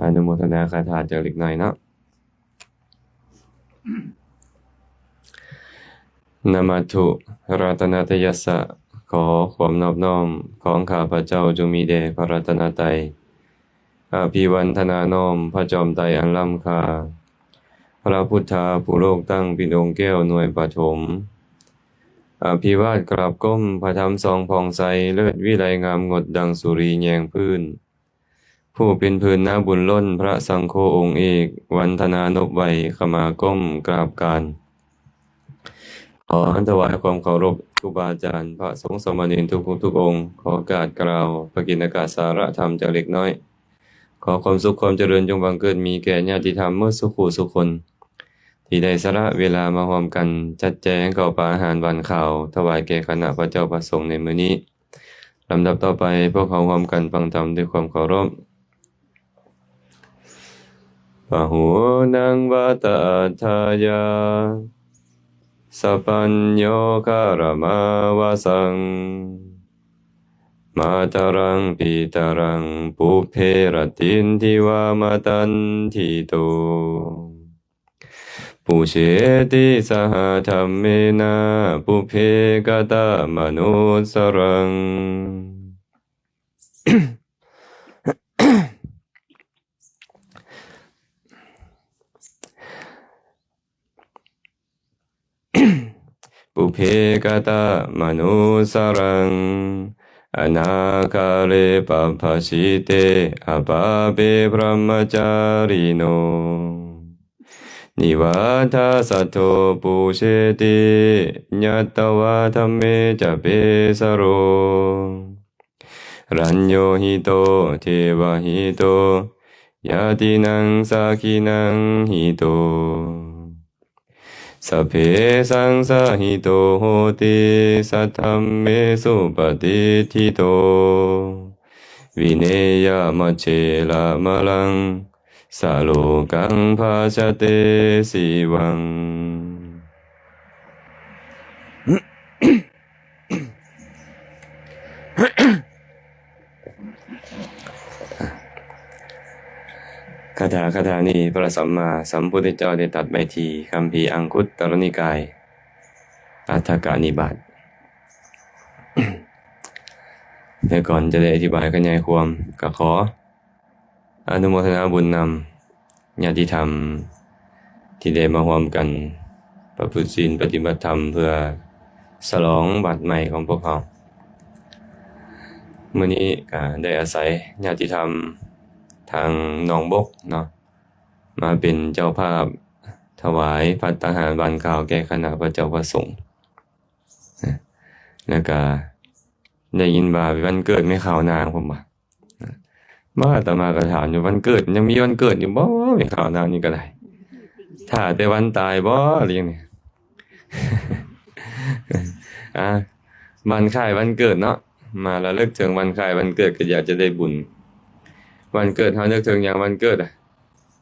อนุโมทนาคาถาเจอเล็กน้อยเนาะนามาธุรัตนาตยัสสะขอความนอบน้อมของข้าพระเจ้าจงมีแด่พระรัตนตรัยอภิวันทนาน้อมพระจอมไตรอันล้ำค่าพระพุทธาผู้โลกตั้งเป็นองค์แก้วหน่วยปฐมอภิวาทกราบก้มพระธรรมทรงผ่องใสเลิศวิไลงามงดดังสุรีแยงพื้นผู้เป็นพื้นหน้าบุญล้นพระสังโฆองค์เอกวันธนานพไวขมาก้มกราบการขอถวายความเคารพครูบาอาจารย์พระสงฆ์สมณีทุกองค์ขอการกล่าวพระกิณกสารธรรมจากเล็กน้อยขอความสุขความเจริญจงบังเกิดมีแก่ญาติธรรมเมื่อสุขสุคนที่ได้สละเวลามาร่วมกันจัดแจงข้าวปลาอาหารวันข่าวถวายแก่คณะพระเจ้าประสงค์ในมื้อนี้ลำดับต่อไปพวกเขาร่วมกันฟังธรรมด้วยความเคารพปะหูนังวัตถายาสัพพัญโยคารมาวาสังมาตรังปิตรังปุเพรตินทิวามาตันทิโตปุเชติสหธรรมเมนะปุเพกตมนุสรัง ปุเพกตมนุสรังอนาคาเลปัปภชิเตอปาเปพรหมจาริโนนิวัฏาสัทโธปุเชติญัตตวาธัมเมจะเปสโรรัญโยหิโตเทวะหิโตยะตินังสาคินังหิโตสัพเพสังสาหิโตโหติสัทธัมเมสุปฏิทิโตวิเนยมัจเจลามะลังสาโลกังภาชเตสิวังคาถานี้พระสัมมาสัมพุทธเจ้าได้ตรัสไว้ที่คัมภีร์อังคุตตรนิกายอัฏฐกนิบาต แต่ก่อนจะได้อธิบายขยายความก็ขออนุโมทนาบุญนำญาติธรรมที่ได้มาร่วมกันประพฤติศีลปฏิบัติธรรมเพื่อฉลองบัตรใหม่ของพวกเรามื้อนี้ก็ได้อาศัยญาติธรรมทางหนองบกเนาะมาเป็นเจ้าภาพถวายภัตตาหารวันข่าวแก่คณะพระเจ้าประสงค์แล้วก็ได้ยินว่าเป็นวันเกิดไม่ข่าวนางผมว่าแต่มากระถามอยู่วันเกิดยังมีวันเกิดอยู่บ่ไม่ข่าวนางนี่ก็ได้ถ้าแต่วันตายบ่อะไรอย่างนี้ วันคล้ายวันเกิดเนาะมาแล้วเลิกถึงวันคล้ายวันเกิดก็อยากจะได้บุญวันเกิดเฮานึกถึงอย่างวันเกิด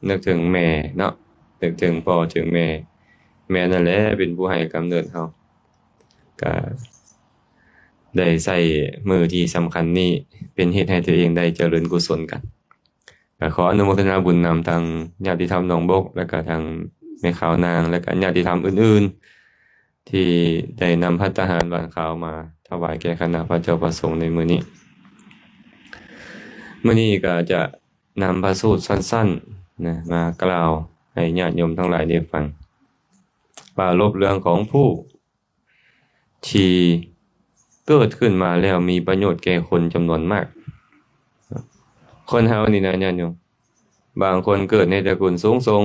นึกถึงแม่เนาะนึกถึงพ่อถึงแม่นั่นแหละเป็นผู้ให้กำเนิดเฮาก็ได้ใส่มือที่สำคัญนี้เป็นเหตุให้ตัวเองได้เจริญกุศลกันก็ขออนุโมทนาบุญนำทางญาติธรรมหนองบกและก็ทางแม่ขาวนางและก็ญาติธรรมอื่นๆที่ได้นำภัตตาหารวันข่าวมาถวายแก่คณะพระเจ้าประสงค์ในมื้อนี้ก็จะนำพระสูตรสั้นๆนะมากล่าวให้ญาติโยมทั้งหลายได้ฟังปรารภเรื่องของผู้ที่เกิดขึ้นมาแล้วมีประโยชน์แก่คนจำนวนมากคนเฮานี่นะญาติโยมบางคนเกิดในตระกูลสูงส่ง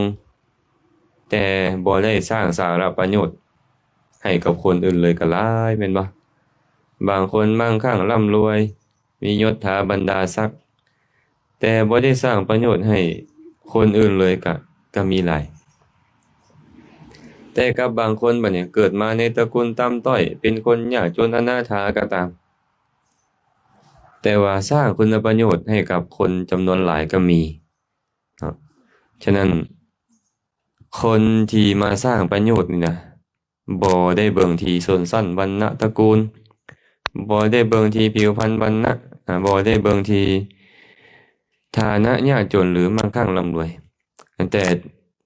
แต่บ่ได้สร้างสาระประโยชน์ให้กับคนอื่นเลยก็หลายแม่นบ่บางคนมั่งคั่งร่ำรวยมียศถาบรรดาศักดิ์แต่บ่ได้สร้างประโยชน์ให้คนอื่นเลยก็มีหลายแต่กับบางคนบัดนี้เกิดมาในตระกูลต่ำต้อยเป็นคนยากจนอนาถาก็ตามแต่ว่าสร้างคุณประโยชน์ให้กับคนจำนวนหลายก็มีเนาะฉะนั้นคนที่มาสร้างประโยชน์นี่นะบ่ได้เบิ่งที่ชนชั้นวรรณะตระกูลบ่ได้เบิ่งที่ผิวพรรณวรรณะบ่ได้เบิ่งที่ ฐานะยากจนหรือมั่งคั่งร่ำรวยแต่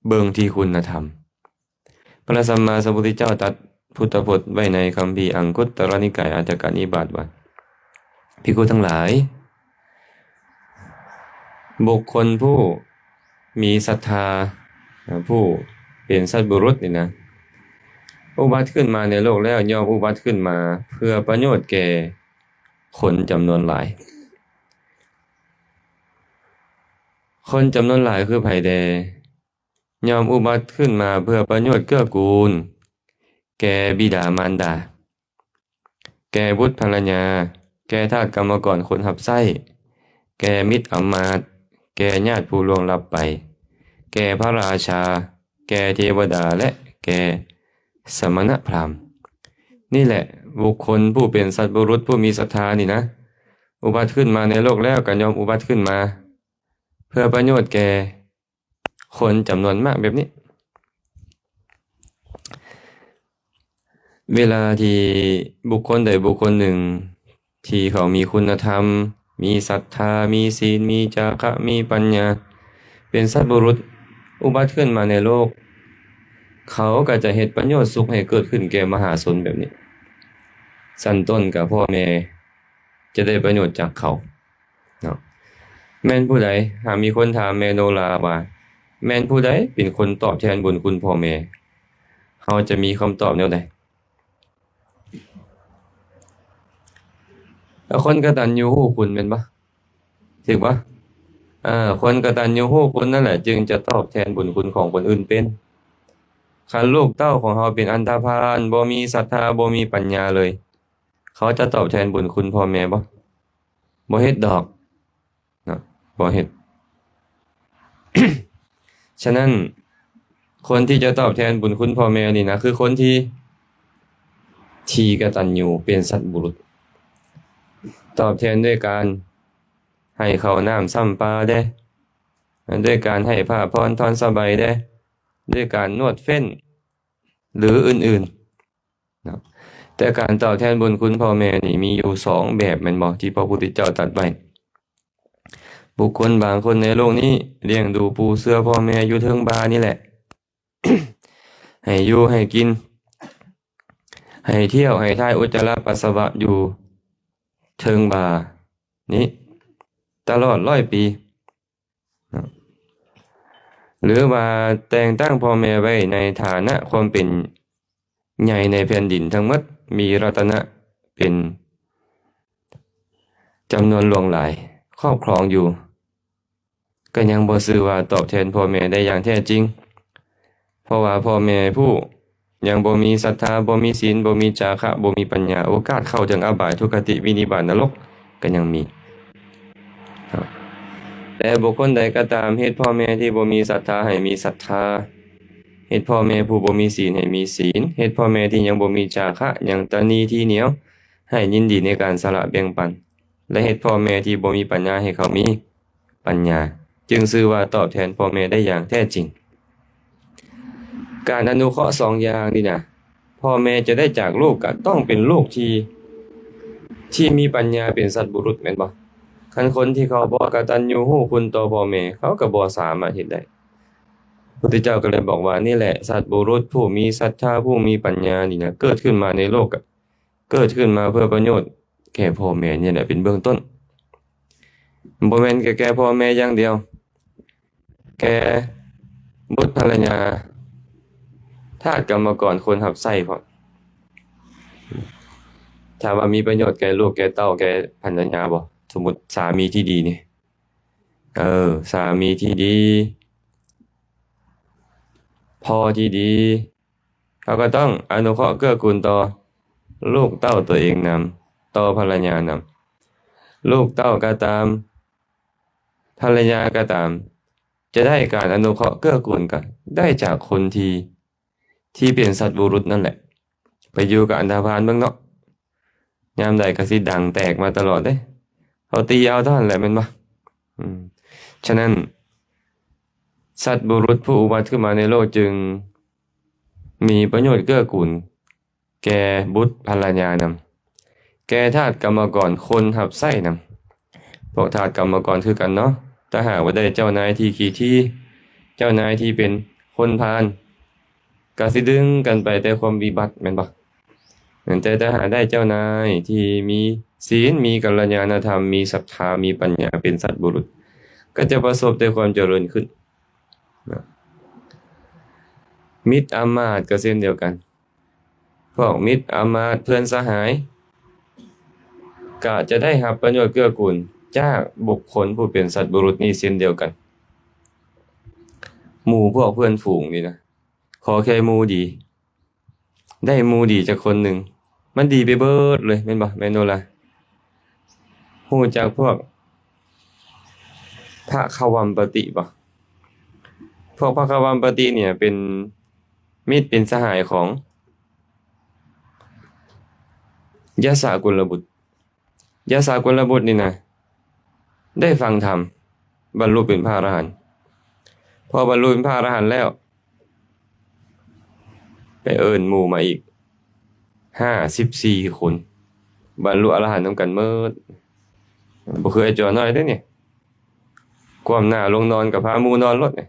เบิ่งที่คุณธรรมพระสัมมาสัมพุทธเจ้าตรัสพุทธพจน์ไว้ในคัมภีร์อังคุตตรนิกายอัตถกนิบาตว่าภิกษุทั้งหลายบุคคลผู้มีศรัทธาผู้เป็นสัตบุรุษนี่นะอุบัติขึ้นมาในโลกแล้วย่อมอุบัติขึ้นมาเพื่อประโยชน์แก่คนจำนวนหลายคนจำนวนหลายคือไผแดย่อมอุบัติขึ้นมาเพื่อประโยชน์เกื้อกูลแก่บิดามารดาแก่บุตรภรรยาแก่ทาสกรรมกรคนหับไส้แก่มิตรอมาตย์แก่ญาติผู้ล่วงลับไปแก่พระราชาแก่เทวดาและแก่สมณพราหมณ์นี่แหละบุคคลผู้เป็นสัตบุรุษผู้มีศรัทธานี่นะอุบัติขึ้นมาในโลกแล้วก็ย่อมอุบัติขึ้นมาเพื่อประโยชน์แก่คนจำนวนมากแบบนี้เวลาที่บุคคลใดบุคคลหนึ่งที่เขามีคุณธรรมมีศรัทธามีศีลมีจาคะมีปัญญาเป็นสัตบุรุษอุบัติขึ้นมาในโลกเขาก็จะเฮ็ดประโยชน์สุขให้เกิดขึ้นแก่มหาชนแบบนี้สั้นต้นกับพ่อแม่จะได้ประโยชน์จากเขาเนาะแม่นผู้ใดหากมีคนถามแม่โนราว่าแม่นผู้ใดเป็นคนตอบแทนบุญคุณพ่อแม่เขาจะมีคำตอบแนวใดคนกตัญญูรู้คุณแม่นบ่ถูกบ่คนกตัญญูรู้คุณนั่นแหละจึงจะตอบแทนบุญคุณของคนอื่นเป็นคันลูกเต้าของเราเป็นอันธพาลบ่มีศรัทธาบ่มีปัญญาเลยเขาจะตอบแทนบุญคุณพ่อแม่บ่เฮ็ดดอกเนาะบ่เฮ็ด ฉะนั้นคนที่จะตอบแทนบุญคุณพ่อแม่นี่นะคือคนที่กตัญญูเป็นสัตบุรุษตอบแทนด้วยการให้ข้าวน้ำซ้ำปลาได้ด้วยการให้ผ้าพรทอนสบายได้ด้วยการนวดเฟ้นหรืออื่นๆนะแต่การตอบแทนบุญคุณพ่อแม่นี่มีอยู่2แบบแม่นบ่ที่พระพุทธเจ้าตรัสไว้บุคคลบางคนในโลกนี้เลี้ยงดูปูเสือพ่อแม่อยู่เทิงบานี่แหละ ให้อยู่ให้กินให้เที่ยวให้ถ่ายอุจจาระปัสสาวะอยู่เทิงบานี้ตลอด100 ปีหรือว่าแต่งตั้งพ่อแม่ไว้ในฐานะความเป็นใหญ่ในแผ่นดินทั้งหมดมีรัตนะเป็นจำนวนหลวงหลายครอบครองอยู่ก็ยังบ่ชื่อว่าตอบแทนพ่อแม่ได้อย่างแท้จริงเพราะว่าพ่อแม่ผู้ยังบ่มีศรัทธาบ่มีศีลบ่มีจาคะบ่มีปัญญาโอกาสเข้าถึงอบายทุกขติวินิบาตนรกก็ยังมีแต่บุคคลใดก็ตามเฮ็ดพ่อแม่ที่บ่มีศรัทธาให้มีศรัทธาเฮ็ดพ่อแม่ผู้บ่มีศีลให้มีศีลเฮ็ดพ่อแม่ที่ยังบ่มีจาคะยังตนีที่เหนียวให้ยินดีในการสละแบ่งปันและเฮ็ดพ่อแม่ที่บ่มีปัญญาให้เขามีปัญญาจึงชื่อว่าตอบแทนพ่อแม่ได้อย่างแท้จริงการอนุเคราะห์2อย่างนี่นะพ่อแม่จะได้จากลูกก็ต้องเป็นลูกที่มีปัญญาเป็นสัตบุรุษแม่นบ่คันคนที่เขาบ่กตัญญูรู้คุณต่อพ่อแม่เขาก็บ่สามารถเฮ็ดได้พุทธเจ้าก็เลยบอกว่านี่แหละสัตบุรุษผู้มีศรัทธาผู้มีปัญญานี่นะเกิดขึ้นมาในโลกเกิดขึ้นมาเพื่อประโยชน์แก่พ่อแม่นี่แหละเป็นเบื้องต้นบ่แม่นแก่พ่อแม่อย่างเดียวแก่บุตรภรรยาทาสกรรมกรคนหับไส้พร้อมถ้าว่ามีประโยชน์แก่ลูกแก่เต้าแก่ภรรยาบ่สมมุติสามีที่ดีนี่สามีที่ดีพ่อที่ดีเขาก็ต้องอนุเคราะห์เกื้อกูลต่อลูกเต้าตัวเองนำต่อภรรยานำลูกเต้าก็ตามภรรยาก็ตามจะได้การอนุเคราะห์เกื้อกูลกันได้จากคนที่เป็นสัตบุรุษนั่นแหละไปอยู่กับอันธพาลเบิ่งเนาะยามใดก็สิดังแตกมาตลอดเด้เขาตีเอาเท่านั้นแหละแม่นบ่ฉะนั้นสัตบุรุษผู้อุบัติขึ้นมาในโลกจึงมีประโยชน์เกื้อกูลแก่บุตรภรรยานำแก่ทาสกรรมกรคนหับไส้นำพวกทาสกรรมกรคือกันเนาะ ถ้าหากว่าได้เจ้านายที่ขี้ที่เจ้านายที่เป็นคนพาลก็สิดึงกันไปแต่ความวิบัติแม่นบ่แต่ถ้าหากได้เจ้านายที่มีศีลมีกัลยาณธรรมมีศรัทธามีปัญญาเป็นสัตบุรุษก็จะประสบแต่ความเจริญขึ้นนะมิตรอามาตย์ก็เช่นเดียวกันพวกมิตรอามาตย์เพื่อนสหายก็จะได้รับประโยชน์เกื้อกูลจากบุคคลผู้เป็นสัตบุรุษนี้เช่นเดียวกันหมู่พวกเพื่อนฝูงนี่นะขอแค่หมู่ดีได้หมู่ดีจากคนหนึ่งมันดีไปเบิดเลยแม่นบ่แม่นโนล่ะฮู้จักพวกพระขวัมปติบ่พวกพระขวัมปติเนี่ยเป็นมิตรเป็นสหายของยะสากุลบุตรยะสากุลบุตรนี่นะได้ฟังธรรมบรรลุเป็นพระอรหันต์พอบรรลุเป็นพระอรหันต์แล้วไปเอิ้นหมู่มาอีก54คนบรรลุอรหันต์นำกันหมดบ่คือไอ้จอน้อยเด้อเนี่ยความหน้าลงนอนกับพาหมู่นอนรถเนี่ย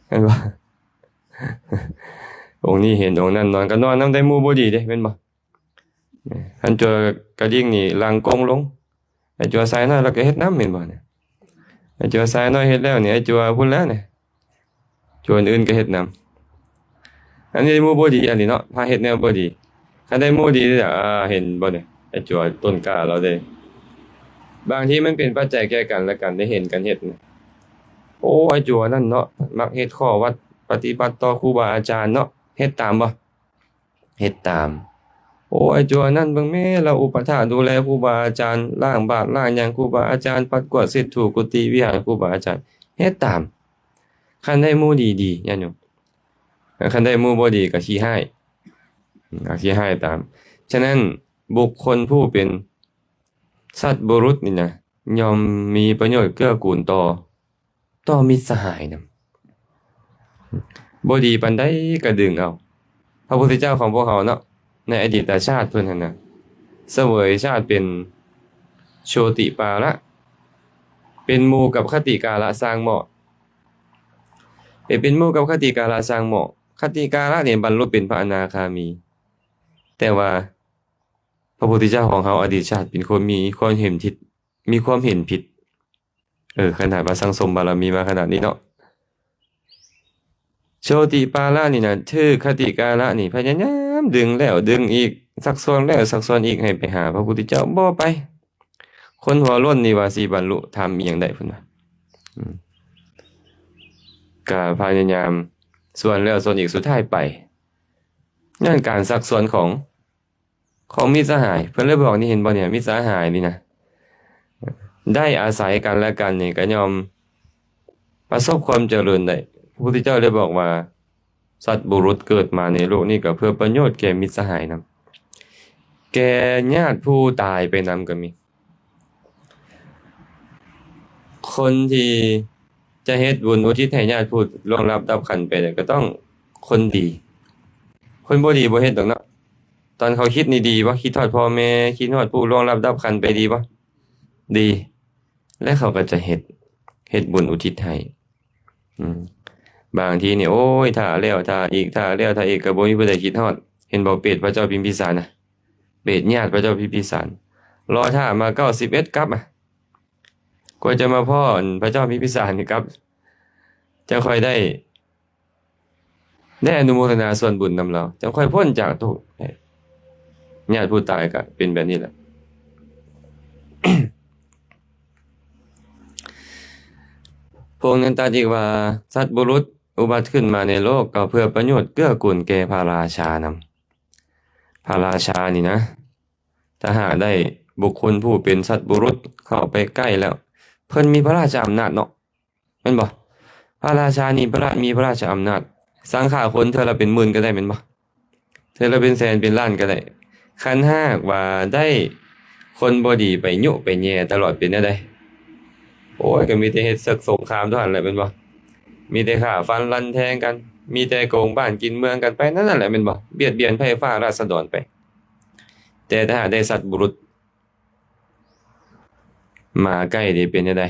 เห็นบ่องค์นี้เห็นองค์นั้นนอนก็นอนนำได้หมู่บ่ดีเด้แม่นบ่คันจัวกระดิ่งนี่ลังกงลงไอ้จัวสายน้อยแล้วก็เฮ็ดน้ำแม่นบ่เนี่ยไอ้จัวสายน้อยเฮ็ดแล้วเนี่ยไอ้จัวพุ่นแล้วเนี่ยจัวอื่นก็เฮ็ดน้ำอันนี้หมู่บ่ดีอันนี้เนาะพาเฮ็ดแนวบ่ดีคันได้หมู่ดีเห็นบ่เนี่ยไอ้จัวต้นกล้าเราได้บางทีมันเป็นปัจจัยแก่กันและกันได้เห็นกันเฮ็ดโอ้ไอ้จัวนั่นเนาะมักเฮ็ดข้อวัดปฏิบัติต่อครูบาอาจารย์เนาะเฮ็ดตามบ่เฮ็ดตามโอ้ไอ้จัวนั่นเบิ่งแม่เราอุปถากดูแลครูบาอาจารย์ล้างบาตรล้างหยังครูบาอาจารย์ปัดกวาดเช็ดถูกุฏิวิหารครูบาอาจารย์เฮ็ดตามคันได้หมู่ดีๆญาติโยมคันได้หมู่บ่ดีก็ขี้ร้ายขี้ร้ายตามฉะนั้นบุคคลผู้เป็นสัตบุรุษนี่นะย่อมมีประโยชน์เกื้อกูลต่อมิตรสหายนำบ่ดีปานใดก็ดึงเอาพระพุทธเจ้าของพวกเราเนาะในอดีตชาติเพิ่นหั่นน่ะเสวยชาติเป็นโชติปาละเป็นหมู่กับคติกาละสร้างเหมาะเป็นหมู่กับคติกาละสร้างเหมาะคติกาละเนี่ยบรรลุเป็นพระอนาคามีแต่ว่าพระพุทธเจ้าของเขาอดีตชาติเป็นคนมีความเห็นผิดมีความเห็นผิดขนาดว่าสังสมบารมีมาขนาดนี้เนาะโชติปาละนี่นะชื่อคติกาละนี่พยายามดึงแล้วดึงอีกซักซ้อนแล้วซักซ้อนอีกให้ไปหาพระพุทธเจ้าบ่ไปคนหัวล้นนี่ว่าสิบรรลุธรรมอีหยังได้พุ่นน่ะก็พยายามส่วนแล้วส่วนอีกสุดท้ายไปนั่นการซักซ้อนของมิตรสหายเพิ่นเลยบอกนี่เห็นบ่เนี่ยมิตรสหายนี่นะได้อาศัยกันและกันนี่ก็ยอมประสบความเจริญได้พระพุทธเจ้าได้บอกว่าสัตว์บุรุษเกิดมาในโลกนี้ก็เพื่อประโยชน์แก่มิตรสหายนำแก่ญาติผู้ตายไปนำก็มีคนที่จะเฮ็ดบุญอุทิศให้ญาติผู้ล่วงลับดับขันไปก็ต้องคนดีคนบ่ดีบ่เฮ็ดดอกเนาะตอนเขาคิดนี่ดีบ่คิดทอดพ่อแม่คิดทอดผู้ล่วงลับดับขันไปดีบ่ดีและเขาก็จะเฮ็ดบุญอุทิศให้บางทีนี่โอ้ยถ้าแล้วถ้าอีกถ้าแล้วถ้าอีกก็บ่มีผู้ใดคิดฮอดเห็นบ่เปรตพระเจ้าพิมพิสารน่ะเปรตญาติพระเจ้าพิมพิสารรอท่ามา91กับกว่าจะมาพ่อพระเจ้าพิมพิสารนี่ครับจะค่อยได้อนุโมทนาส่วนบุญนำเราจะค่อยพ้นจากทุกข์ญาติผู้ตายก็เป็นแบบนี้แหละ พวกนั้นตรัสอีกว่าสัตว์บุรุษอุบัติขึ้นมาในโลกก็เพื่อประโยชน์เกื้อกูลแก่พระราชานำพระราชานี่นะถ้าหากได้บุคคลผู้เป็นสัตว์บุรุษเข้าไปใกล้แล้วเพิ่นมีพระราชอำนาจเนาะแม่นบ่พระราชานี่มีพระราชอำนาจสังฆาคนเทื่อละเป็นหมื่นก็ได้แม่นบ่เทื่อละเป็นแสนเป็นล้านก็ได้คันหากว่าได้คนบ่ดีไปยุไปแย่ตลอดเป็นแนวใดโอ้ยก็มีแต่เฮ็ดศึกสงครามเท่านั้นแหละแม่นบ่มีแต่ฆ่าฟันรันแทงกันมีแต่โกงบ้านกินเมืองกันไปนั่นแหละแม่นบ่เบียดเบียนไพร่ฟ้าราษฎรไปแต่ถ้าได้สัตว์บุรุษมาใกล้นี่เป็นจังได๋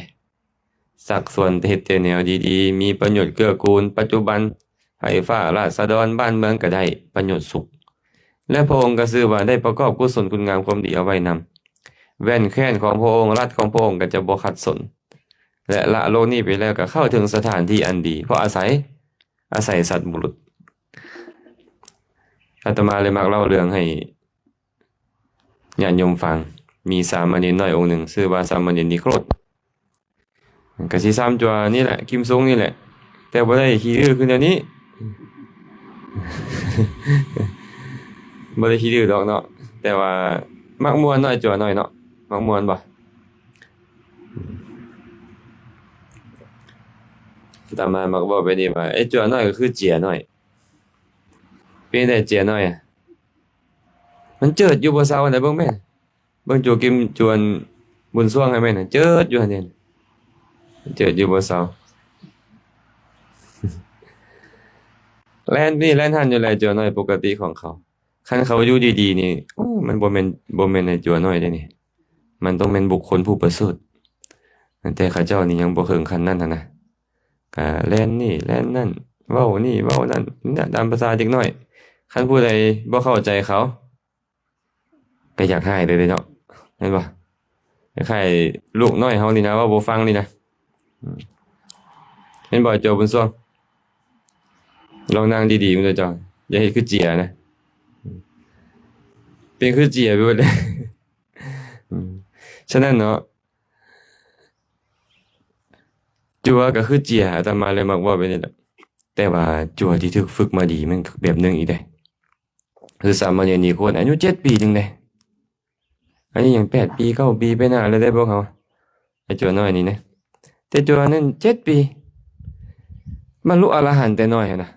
สักส่วนเฮ็ดแต่แนวดีๆมีประโยชน์เกื้อกูลปัจจุบันไผฟ้าราษฎรบ้านเมืองก็ได้ประโยชน์สุขและพระองค์ก็ชื่อว่าได้ประกอบกุศลคุณงามความดีเอาไว้นำแว่นแคว้นของพระองค์รัฐของพระองค์ก็จะบ่ขัดสนและละโลกนี้ไปแล้วก็เข้าถึงสถานที่อันดีเพราะอาศัยสัตว์บุรุษอาตมาเลยมักเล่าเรื่องให้ญาติโยมฟังมีสามเณรน้อยองค์หนึ่งชื่อว่าสามเณรนิโครธก็สิซ้ำจัวนี่แหละคิมซุงนี่แหละแต่บ่ได้ขี้ดื้อคือเดี๋ยวนี้ บ่ได้ขี้ดื้อดอกเนาะแต่ว่ามักม่วนน้อยจัวน้อยเนาะมักม่วนบ่อาตมามักบอกไปนี่ว่าไอ้จัวน้อยก็คือเจียน้อยเป็นได้เจียน้อยอะมันเจิดอยู่บ่เซาอันใดเบิ่งแม่นเบิ่งจูกิมจวนบุญส่วงให้แม่นน่ะเจิดอยู่หั่นนี่เจิดอยู่บ่เซาแล่นนี่แล่นหันอยู่แลจัวน้อยปกติของเขาคันเขาอยู่ดีๆนี่โอ้มันบ่แม่นไอ้จัวน้อยเด้นี่มันต้องเป็นบุคคลผู้ประเสริฐแต่เขาเจ้านี่ยังบ่ถึงขั้นนั้นหันนะก็แล่นนี่แล่นนั่นเว้านี่เว้านั่นเนี่ยตามภาษาเด็กน้อยคันผู้ใดบ่เข้าใจเขาก็อยากให้เลยเด้เนาะเห็นบ่คล้ายๆลูกน้อยเฮานี่นะว่าบ่ฟังนี่นะเห็นบ่โจบุญส่วงลองนั่งดีๆมันจะจ้ะอย่าเฮ็ดคือเจียนะเป็นคือเจียไปหมดเลยฉะนั้นเนาะจัวก็คือเจียอาตมาเลยมักเว้าไปนี่แหละแต่ว่าจัวที่ถูกฝึกมาดีมันแบบหนึงอีกเด้คือสามเณรนี่คนอายุ7ปีนึงเด้อันนี้ยัง8ปี9ปีไปหน้าเลยได้พวกเขาไอ้จัวน้อยนี่นะแต่จัวนั้น7ปีบรรลุอรหันต์แต่น้อยหันน่ะ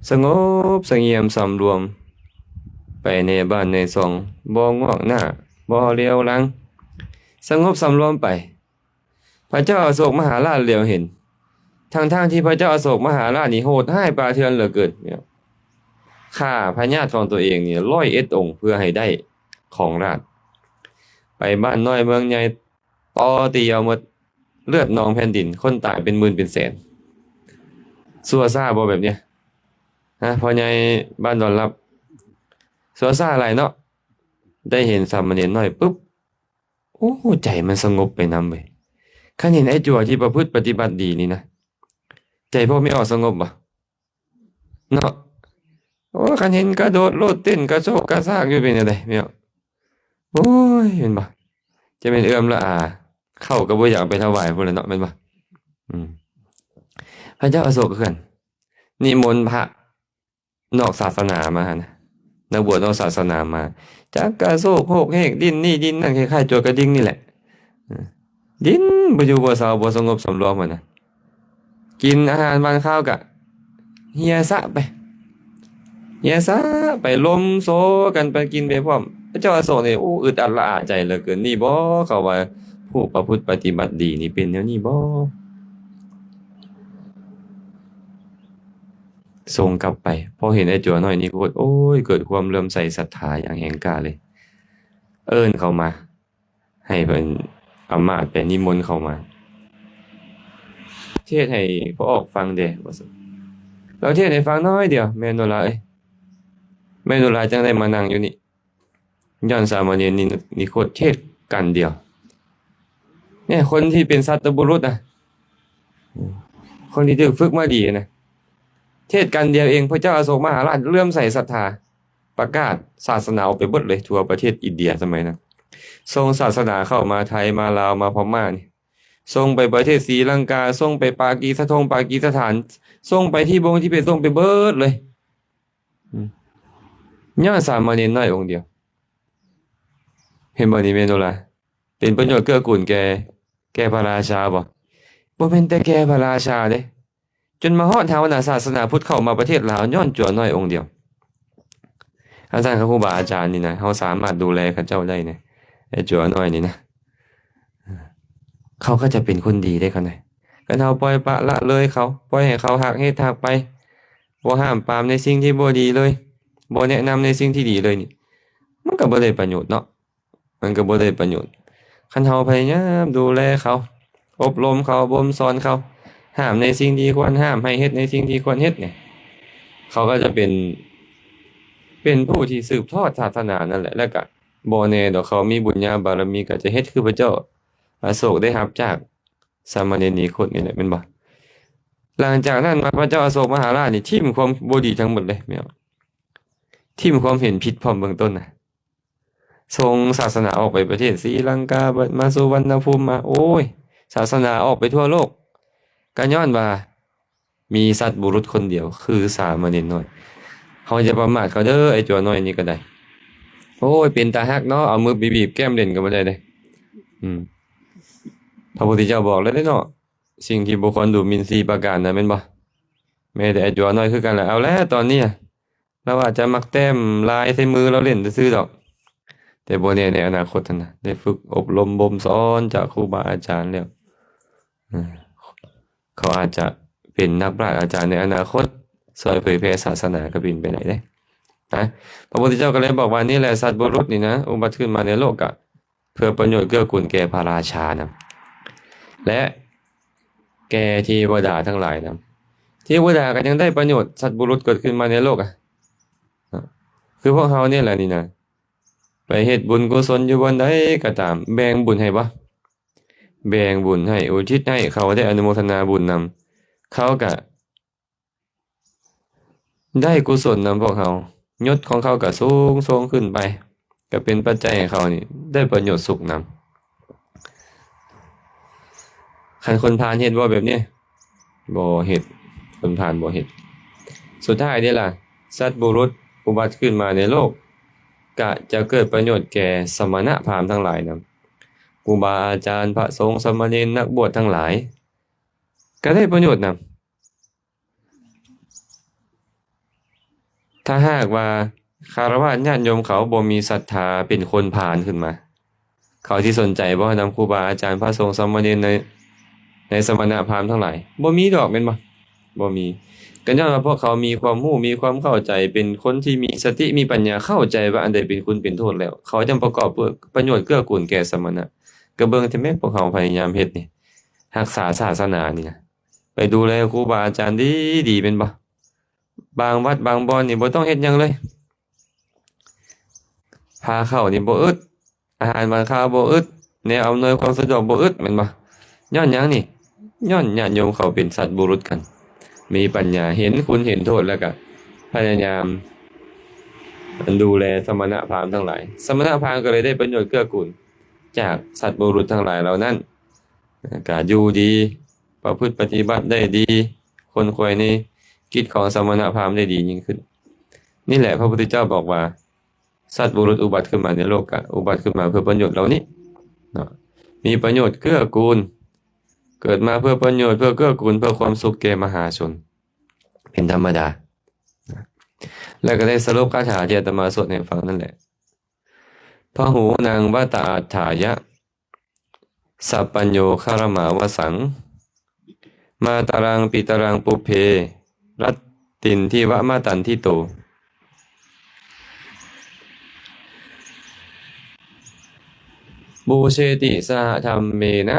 สงบเสงี่ยมสำรวมไปในบ้านในซองบ่งอกหน้าบ่เลี้ยวหลังสงบสำรวมไปพระเจ้าอโศกมหาราชเหลียวเห็นทางที่พระเจ้าอโศกมหาราชนี่โหดร้ายป่าเถื่อนเหลือเกินเนี่ยฆ่าพญาติของตัวเองนี่101องค์เพื่อให้ได้ของราชไปบ้านน้อยเมืองใหญ่ต่อตีเอาหมดเลือดนองแผ่นดินคนตายเป็นหมื่นเป็นแสนซัวซ่าบ่แบบเนี้ยพ่อใหญ่บ้านดอนรับซัวซ่าหลายเนาะได้เห็นสามเณรน้อยปุ๊บโอ้ใจมันสงบไปนำเว้ยคันเห็นไอ้จั่วที่ประพฤติปฏิบัติดีนี่นะใจพวกไม่ออกสงบบ่เนาะโอ้คันเห็นกระโดดโลดเต้นกระโชกกระซากอยู่เป็นจังได๋แม่นโอ้ยแม่นบ่จะเป็นเอื้อมละอาเข้าก็บ่อยากไปถวายพุ่นแหละเนาะแม่นบ่พระเจ้าอโศกเขื่อนนิมนต์พระนอกศาสนามานะนักบวชนอกศาสนามาจักกระโศกโหกเฮกดิ้นนี่ดิ้นนั่นคล้ายๆโจรกระดิ่งนี่แหละดิ้นบ่อยู่บ่เซาบ่สงบสำรวมอะนะกินอาหารบานข้าวกะเหียซะไปเหียซะไปล้มโซกันไปกินไปพร้อมพระเจ้าอโศกนี่โอ้อึดอัดละอาใจเหลือเกินนี่บ่เขาว่าผู้ประพฤติปฏิบัติดีนี่เป็นแนวนี้บ่ส่งกลับไปพอเห็นไอ้จั่วน้อยนี่ก็โอ้ยเกิดความเลื่อมใสศรัทธาอย่างแรงกล้าเลยเอิ้นเข้ามาให้เพิ่นอำมาตย์ไปนิมนต์เข้ามาเทศน์ให้พระออกฟังเด้ว่าซั่นเราเทศน์ให้ฟังน้อยเดียวแม่นบ่ล่ะเอ้ยแม่นบ่ล่ะจังได้มานั่งอยู่นี่ย้อนสามเณรนี่โคตรเทศน์กันเดียวเนี่ยคนที่เป็นสัตบุรุษน่ะคนที่ถูกฝึกมาดีนะเทศกันเดียวเองพระเจ้าอโศกมหาราชเลื่อมใสศรัทธาประกาศศาสนาออกไปเบิดเลยทั่วประเทศอินเดียสมัยนั้นทรงศาสนาเข้ามาไทยมาลาวมาพม่านี่ทรงไปประเทศศรีลังกาทรงไปปากีสถานทรงไปที่ที่เป็นทรงไปเบิดเลยย้อนสามเณรน้อยองค์เดียวเห็นบ่นี่แม่นบ่ล่ะเป็นประโยชน์เกื้อกูลแก่พระราชาบ่แม่นแต่แก่พระราชาเด้จนมาฮอดทางศาสนาพุทธเข้ามาประเทศลาวย้อนจั่วน้อยองค์เดียวอาจารย์ครูบาอาจารย์นี่นะเฮาสามารถดูแลเขาเจ้าได้นะไอ้จั่วน้อยนี่นะเขาก็จะเป็นคนดีได้เขาหน่อยคันเฮาปล่อยปละละเลยเขาปล่อยให้เขาหักเหตุหักไปบ่ห้ามปรามในสิ่งที่บ่ดีเลยบ่แนะนำในสิ่งที่ดีเลยนี่มันก็บ่ได้ประโยชน์เนาะมันก็บ่ได้ประโยชน์คันเฮาพยายามดูแลเขา อบรมเขาบ่มสอนเขาห้ามในสิ่งที่ควรห้ามให้เฮ็ดในสิ่งที่ควรเฮ็ดเนี่ยเขาก็จะเป็นผู้ที่สืบทอดศาสนานั่นแหละแล้วก็บ่แน่ดอกเขามีบุญญาบารมีก็จะเฮ็ดคือพระเจ้าอโศกได้รับจากสามเณรนีโคตนี่แหละแม่นบ่หลังจากนั้นมาพระเจ้าอโศกมหาราชนี่ทิ่มความบ่ดีทั้งหมดเลยแม่นบ่ทิ่มความเห็นผิดพร้อมเบื้องต้นน่ะส่งศาสนาออกไปประเทศศรีลังกามาสุวรรณภูมิมาโอ้ยศาสนาออกไปทั่วโลกก็ย้อนว่ามีสัตว์บุรุษคนเดียวคือสามเณรน้อยเฮาจะประมาทเขาเด้อไอ้ตัวน้อยนี่ก็ได้โอ้ยเป็นตาฮักเนาะเอามือบีบๆแก้มเล่นก็บ่ได้เด้พระพุทธเจ้าบอกแล้วเด้เนาะสิ่งที่บุคคลดูหมิ่น4ประการน่ะแม่นบ่แม้แต่ไอ้ตัวน้อยคือกันแหละเอาแล้วตอนนี้เราอาจจะมักแต้มลายใส่มือเราเล่นซื่อๆดอกแต่บ่แน่ในอนาคตนั่นน่ะได้ฝึกอบรมบ่มสอนจากครูบาอาจารย์แล้วเขาอาจจะเป็นนักปราชญ์อาจารย์ในอนาคตช่วยเผยแพร่ศาสนาก็เป็นไปได้เด้นะพระพุทธเจ้าก็เลยบอกว่านี่แหละสัตว์บุรุษนี่นะอุบัติขึ้นมาในโลกอะเพื่อประโยชน์เกื้อกูลแก่พระราชานะและแก่เทวดาทั้งหลายนะเทวดาก็ยังได้ประโยชน์สัตว์บุรุษเกิดขึ้นมาในโลกอะคือพวกเฮาเนี่ยแหละนี่นะไปเฮ็ดบุญกุศลอยู่บนใดก็ตามแบ่งบุญให้บ่แบ่งบุญให้อุทิศให้เขาได้อนุโมทนาบุญนำเขาก็ได้กุศลนำพวกเฮายศของเขาก็สูงขึ้นไปก็เป็นปัจจัยให้เขานี่ได้ประโยชน์สุขนำคันคนพาลเฮ็ดบ่แบบนี้บ่เฮ็ดคนพาลบ่เฮ็ดสุดท้ายนี่ล่ะสัตว์บุรุษอุบัติขึ้นมาในโลกก็จะเกิดประโยชน์แก่สมณพราหมณ์ทั้งหลายนำครูบาอาจารย์พระสงฆ์สามเณรนักบวชทั้งหลายก็ได้ประโยชน์นำถ้าหากว่าคฤหัสถ์ญาติโยมเขาบ่มีศรัทธาเป็นคนพาลขึ้นมาเขาที่สนใจบ่นำครูบาอาจารย์พระสงฆ์สามเณรในสมณพราหมณ์ทั้งหลายบ่มีดอกแม่นบ่มีก็ย้อนว่าพวกเขามีความรู้มีความเข้าใจเป็นคนที่มีสติมีปัญญาเข้าใจว่าอันใดเป็นคุณเป็นโทษแล้วเขาจึงประกอบประโยชน์เกื้อกูลแก่สมณะก็เบิ่งแต่แม่พวกเขาพยายามเฮ็ดนี่รักษาศาสนานี่นะไปดูแลครูบาอาจารย์ดีเป็นบ่บางวัดบางบ่อนนี่บ่ต้องเฮ็ดหยังเลยพาเข้านี่บ่อึดอาหารบางคาวบ่อึดแนวอำนวยความสะดวกบ่อึดแม่นบ่ย้อนหยังนี่ย้อนญาติโยมเขาเป็นสัตว์บุรุษกันมีปัญญาเห็นคุณเห็นโทษแล้วก็พยายามดูแลสมณพราหมณ์ทั้งหลายสมณพราหมณ์ก็เลยได้ประโยชน์เกื้อกูลจากสัตว์บุรุษทั้งหลายเหล่านั้นก็อยู่ดีประพฤติปฏิบัติได้ดีคนควรในกิจของสมณพราหมณ์ได้ดียิ่งขึ้นนี่แหละพระพุทธเจ้าบอกว่าสัตว์บุรุษอุบัติขึ้นมาในโลกก็อุบัติขึ้นมาเพื่อประโยชน์เหล่านี้เนาะมีประโยชน์เกื้อกูลเกิดมาเพื่อประโยชน์เพื่อเกื้อกูลเพื่อความสุขแก่มหาชนเป็นธรรมดาแล้วก็ได้สรุปคาถาที่อาตมาสวดให้ฟังนั่นแหละพหูนางวัตตาอัฏฐายะสัพปัญโยคารมาวสังมาตารังปิตารังปุเพรัตตินทิวะมาตันทิโตบูเชติสหธรรมเมนะ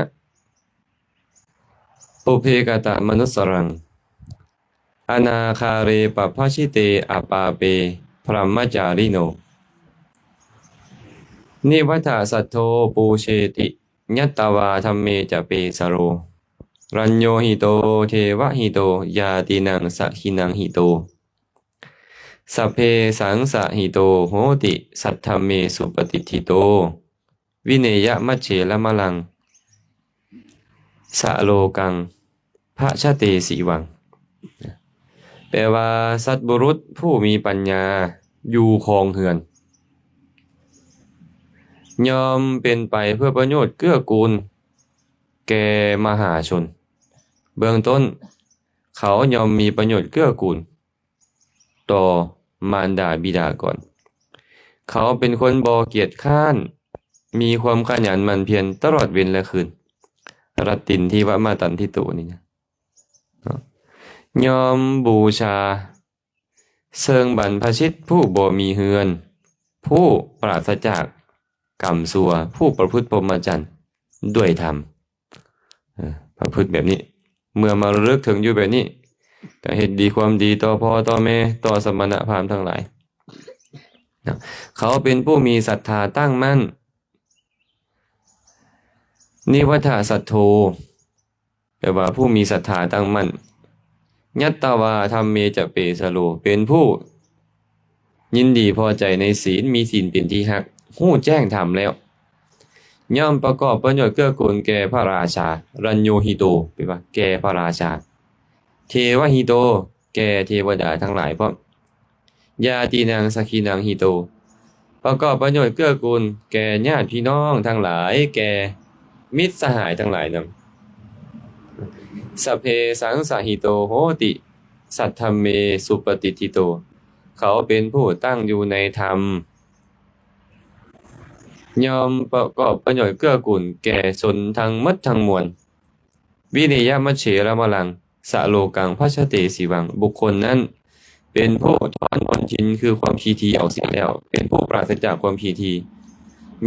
ปุเพกตะมนุสรังอนาคาเรปภชิเตอปาเปพรหมจาริโนนิวัฏสัทโธปูเชติยัตตวาธัมเมจะเปสโรรัญโยหิโตเทวหิโตยาตินังสะหินังหิโตสัพเพสังสะหิโตโหติสัทธัมเมสุปฏิทิโตวิเนยมัจเฉละมะลังสะโลกังพระชะเตสีวังแปลว่าสัตบุรุษผู้มีปัญญาอยู่ครองเฮือนยอมเป็นไปเพื่อประโยชน์เกื้อกูลแก่มหาชนเบื้องต้นเขายอมมีประโยชน์เกื้อกูลต่อมารดาบิดาก่อนเขาเป็นคนบ่เกียจคร้านมีความขยันหมั่นเพียรตลอดเวลและคืนรัตตินที่วะมาตันทิโตนี่นะยอมบูชาเชิงบรรพชิตผู้บ่มีเฮือนผู้ปราศจากกรรมซัวผู้ประพฤติพรหมจรรย์ด้วยธรรม ประพฤติแบบนี้ เมื่อมาระลึกถึงอยู่แบบนี้ก็เฮ็ดดีความดีต่อพ่อต่อแม่ต่อสมณพราหมณ์ทั้งหลายเขาเป็นผู้มีศรัทธาตั้งมั่นนิวัฏสัทโธแปลว่าผู้มีศรัทธาตั้งมั่นยัตตวาธัมเมจะเปสโลเป็นผู้ยินดีพอใจในศีลมีศีลเป็นที่ฮักฮู้แจ้งธรรมแล้วย่อมประกอบประโยชน์เกื้อกูลแก่พระราชารัญโยหิโตแปลว่าแก่พระราชาเทวหิโตแก่เทวดาทั้งหลายเพราะญาตินางสกินางหิโตประกอบประโยชน์เกื้อกูลแก่ญาติพี่น้องทั้งหลายแก่มิตรสหายทั้งหลายนำสัพเพสังสหิโตโหติสัทธัมเมสุปฏิทิโตเขาเป็นผู้ตั้งอยู่ในธรรมยอมประกอบประโยชน์เกื้อกูลแก่ชนทั้งหมดทั้งมวลวินิยมัชเฉระมะลังสะโลกังพัชเตสิวังบุคคลนั้นเป็นผู้ถอนมลทินคือความพีทีออกเสียแล้วเป็นผู้ปราศจากความพีที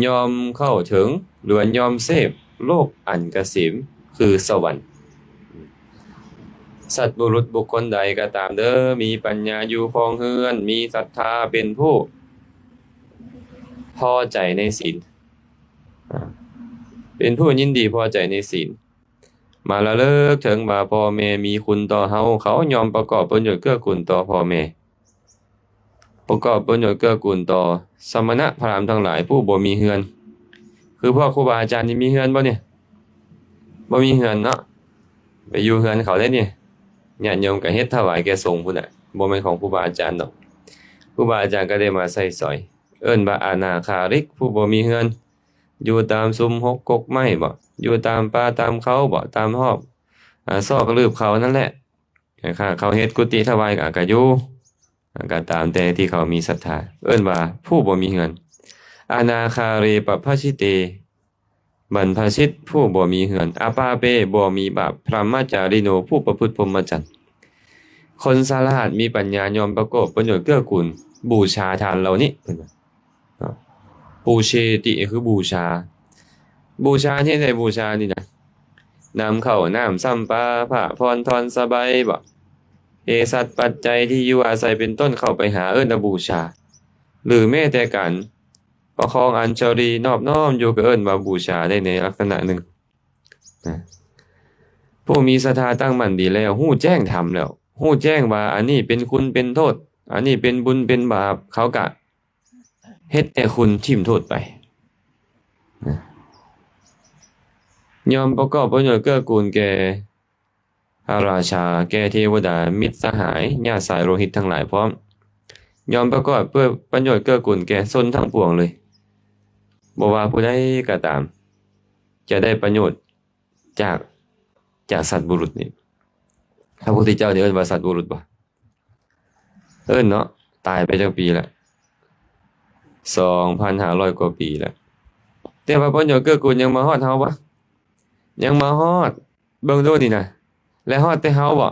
ยอมเข้าถึงหรือยอมเสพโลกอันเกษมคือสวรรค์สัตว์บุรุษบุคคลใดก็ตามเด้อมีปัญญาอยู่ครองเฮือนมีศรัทธาเป็นผู้พอใจในศีลเป็นผู้ยินดีพอใจในศีลมาละเลิกถึงว่าพ่อแม่มีคุณต่อเฮาเขายอมประกอบประโยชน์เกื้อกูลต่อพ่อแม่ประกอบประโยชน์เกื้อกูลต่อสมณพราหมณ์ทั้งหลายผู้บ่มีเฮือนคือพ่อครูบาอาจารย์นี่มีเฮือนบ่เนี่ยบ่มีเฮือนเนาะไปอยู่เฮือนเขาได้เนี่ยญาติโยมก็เฮ็ดถวายแก่สงฆ์พุ่นน่ะบ่แม่นของครูบาอาจารย์ดอกครูบาอาจารย์ก็ได้มาใส่สอยเอิ้นว่าอานาคาริกผู้บ่มีเฮือนอยู่ตามซุ้มหกกกไม้บ่อยู่ตามป่าตามเขาบ่ตามหอกซอกลืบเขานั่นแหละค่ะเขาเฮ็ดกุฏิถวายก็อยู่ก็ตามแต่ที่เขามีศรัทธาเอิ้นว่าผู้บ่มีเฮือนอานาคาเรปภชิเตบรรพชิตผู้บ่มีเฮือนอาปาเปบ่มีบาปพรหมจาริโนผู้ประพฤติพรหมจรรย์คนสาลาดมีปัญญายอมประกอบประโยชน์เกื้อกูลบูชาทานเหล่านี้เพิ่นว่าปูเชติคือบูชาที่ใดบูชานี่นะนำเข้าน้ำซ้ำปลาผ้าพรทอนสบายบ่สัตว์ปัจจัยที่อยู่อาศัยเป็นต้นเข้าไปหาบูชาหรือแม้แต่การประคองอัญชลีนอบน้อมอยู่ก็ว่าบูชาได้ในลักษณะหนึ่งนะผู้มีศรัทธาตั้งมั่นดีแล้วฮู้แจ้งธรรมแล้วฮู้แจ้งว่าอันนี้เป็นคุณเป็นโทษอันนี้เป็นบุญเป็นบาปเขาก็เฮ็ดแต่คุณทิ่มโทษไปนะยอมประกอบประโยชน์เกื้อกูลแก่พระราชาแก่เทวดามิตรสหายญาติสายโลหิตทั้งหลายพร้อมยอมประกอบเพื่อประโยชน์เกื้อกูลแก่ชนทั้งปวงเลยบ่ว่าผู้ใดก็ตามจะได้ประโยชน์จากสัตว์บุรุษนี่พระพุทธเจ้าเอิ้นว่าสัตว์บุรุษบ่เอิ้นเนาะตายไปจักปีละ2,500 กว่าปีแล้วแต่ว่าประโยชน์เกื้อกูลยังมาฮอดเฮาบ่ยังมาฮอดเบิ่งดูนี่นะและฮอดแต่เฮาบ่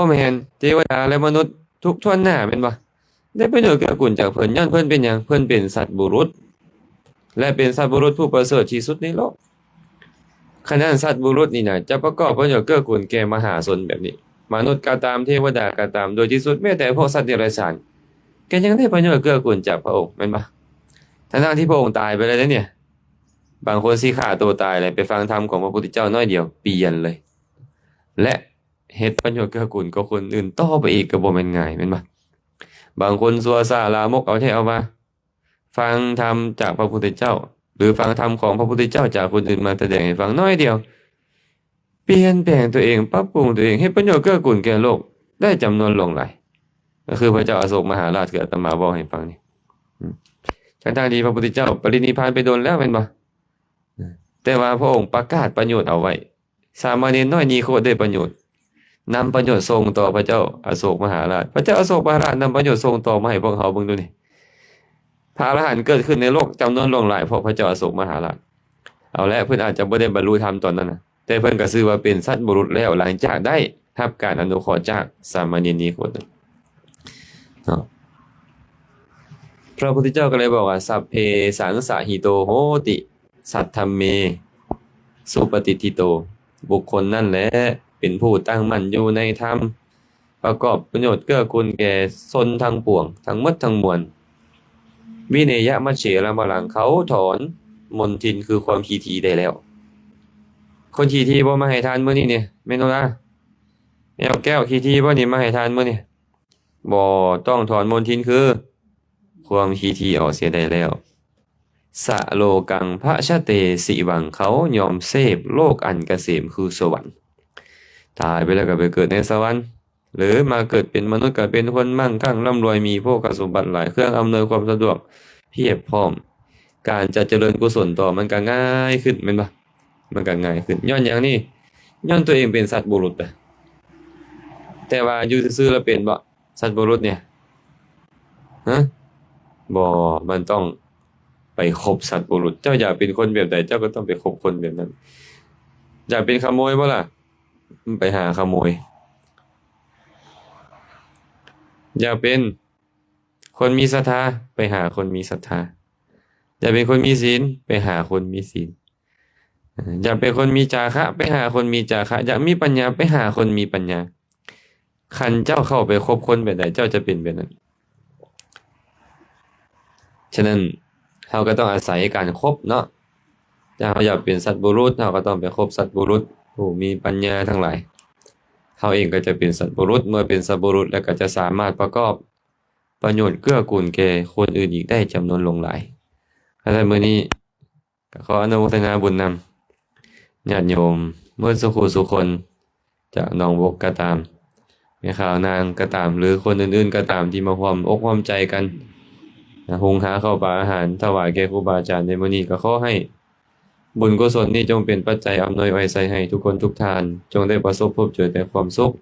แม่นเทวดาและมนุษย์ทุกทั่วหน้าแม่นบ่ได้ประโยชน์เกื้อกูลจากเพิ่นย้อนเพิ่นเป็นหยังเพิ่นเป็นสัตว์บุรุษและเป็นสัตว์บุรุษผู้ประเสริฐที่สุดในโลกขณะสัตว์บุรุษนี่นะจะประกอบประโยชน์เกื้อกูลแก่มหาชนแบบนี้มนุษย์ก็ตามเทวดาก็ตามโดยที่สุดแม้แต่พวกสัตว์เดรัจฉานก็ยังได้ประโยชน์เกื้อกูลจากพระองค์แม่นบ่ทั้งที่พระองค์ตายไปแล้วเนี่ยบางคนสิฆ่าตัวตายเลยไปฟังธรรมของพระพุทธเจ้าน้อยเดียวเปลี่ยนเลยและเฮ็ดประโยชน์เกื้อกูลกับคนอื่นต่อไปอีกก็บ่แม่นง่ายแม่นบ่บางคนซัวซ่าลามกเอาแท้เอามาฟังธรรมจากพระพุทธเจ้าหรือฟังธรรมของพระพุทธเจ้าจากคนอื่นมาแสดงให้ฟังน้อยเดียวเปลี่ยนแปลงตัวเองปรับปรุงตัวเองให้ประโยชน์เกื้อกูลแก่โลกได้จำนวนหลงหลายก็คือพระเจ้าอโศกมหาราชที่อาตมาบอกให้ฟังนี่ทั้งที่พระพุทธเจ้าปรินิพพานไปโดนแล้วแม่นบ่แต่ว่าพระองค์ประกาศประโยชน์เอาไว้สามเณรน้อยนี้โคตรได้ประโยชน์นำประโยชน์ส่งต่อพระเจ้าอโศกมหาราชพระเจ้าอโศกมหาราชนำประโยชน์ส่งต่อมาให้พวกเขาเบิ่งดูนี่พระอรหันต์เกิดขึ้นในโลกจำนวนหลงหลายเพราะพระเจ้าอโศกมหาราชเอาละเพิ่นอาจจะบ่ได้บรรลุธรรมตอนนั้นนะแต่เพิ่นก็ชื่อว่าเป็นสัตว์บุรุษแล้วหลังจากได้รับการอนุเคราะห์จากสามเณรนี้คนนั้นเนาะพระพุทธเจ้าก็เลยบอกว่าสัพเพสังสะหิโตโหติสัทธัมเมสุปฏิทิโต บุคคลนั่นแหละเป็นผู้ตั้งมั่นอยู่ในธรรมประกอบประโยชน์เกื้อกูลแก่ชนทั้งปวงทั้งหมดทั้งมวลวิเนยมัชเฉรมลังเขาถอนมนทินคือความขี้ถี่ได้แล้วคนขี้ถี่บ่มาให้ทานมื้อนี้เนี่ยแม่นบ่ล่ะแก้วแก้วขี้ถี่บ่นี่มาให้ทานมื้อนี้บ่ต้องถอนมนทินคือความขี้ถี่ออกเสียได้แล้วสะโลกังพระชะเตสิวังเขายอมเสพโลกอันเกษมคือสวรรค์ตายไปแล้วก็ไปเกิดในสวรรค์หรือมาเกิดเป็นมนุษย์ก็เป็นคนมั่งคั่งร่ำรวยมีโภคสมบัติหลายเครื่องอำนวยความสะดวกเพียบพร้อมการจะเจริญกุศลต่อมันก็ง่ายขึ้นแม่นบ่มันก็ง่ายขึ้นย้อนหยังนี่ย้อนตัวเองเป็นสัตว์บุรุษอะแต่ว่าอยู่ซื่อๆแล้วเป็นบ่สัตว์บุรุษเนี่ยฮะบ่มันต้องไปคบสัตว์บุรุษเจ้าอยากเป็นคนแบบใดเจ้าก็ต้องไปคบคนแบบนั้นอยากเป็นขโมยบ่ล่ะไปหาขโมยอยากเป็นคนมีศรัทธาไปหาคนมีศรัทธาอยากเป็นคนมีศีลไปหาคนมีศีลอยากเป็นคนมีจาคะไปหาคนมีจาคะอยากมีปัญญาไปหาคนมีปัญญาคันเจ้าเข้าไปคบคนแบบใดเจ้าจะเป็นแบบนั้นฉะนั้นเราก็ต้องอาศัยการคบเนาะถ้าเราอยากเป็นสัตว์บุรุษเราก็ต้องไปคบสัตว์บุรุษผู้มีปัญญาทั้งหลายเขาเองก็จะเป็นสัตว์บุรุษเมื่อเป็นสัตว์บุรุษแล้วก็จะสามารถประกอบประโยชน์เกื้อกูลแก่คนอื่นอีกได้จำนวนหลงหลายและมื้อนี้ก็ขออนุโมทนาบุญนำญาติโยมเมื่อสุขสุคนจากหนองบกก็ตามแม่ขาวนางก็ตามหรือคนอื่นๆก็ตามที่มาร่วมอกร่วมใจกันหุงหาข้าวปลาอาหารถวายแก่ครูบาอาจารย์ในมื้อนี้ก็ขอให้บุญกุศลนี้จงเป็นปัจจัยอำนวยไว้ใส่ให้ทุกคนทุกท่านจงได้ประสบพบเจอแต่ความสุข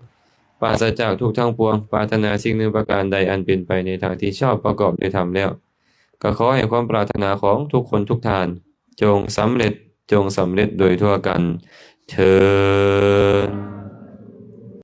ปราศจากทุกข์ทั้งปวงปรารถนาสิ่งหนึ่งประการใดอันเป็นไปในทางที่ชอบประกอบด้วยธรรมแล้วก็ขอให้ความปรารถนาของทุกคนทุกท่านจงสำเร็จโดยทั่วกันเทอญ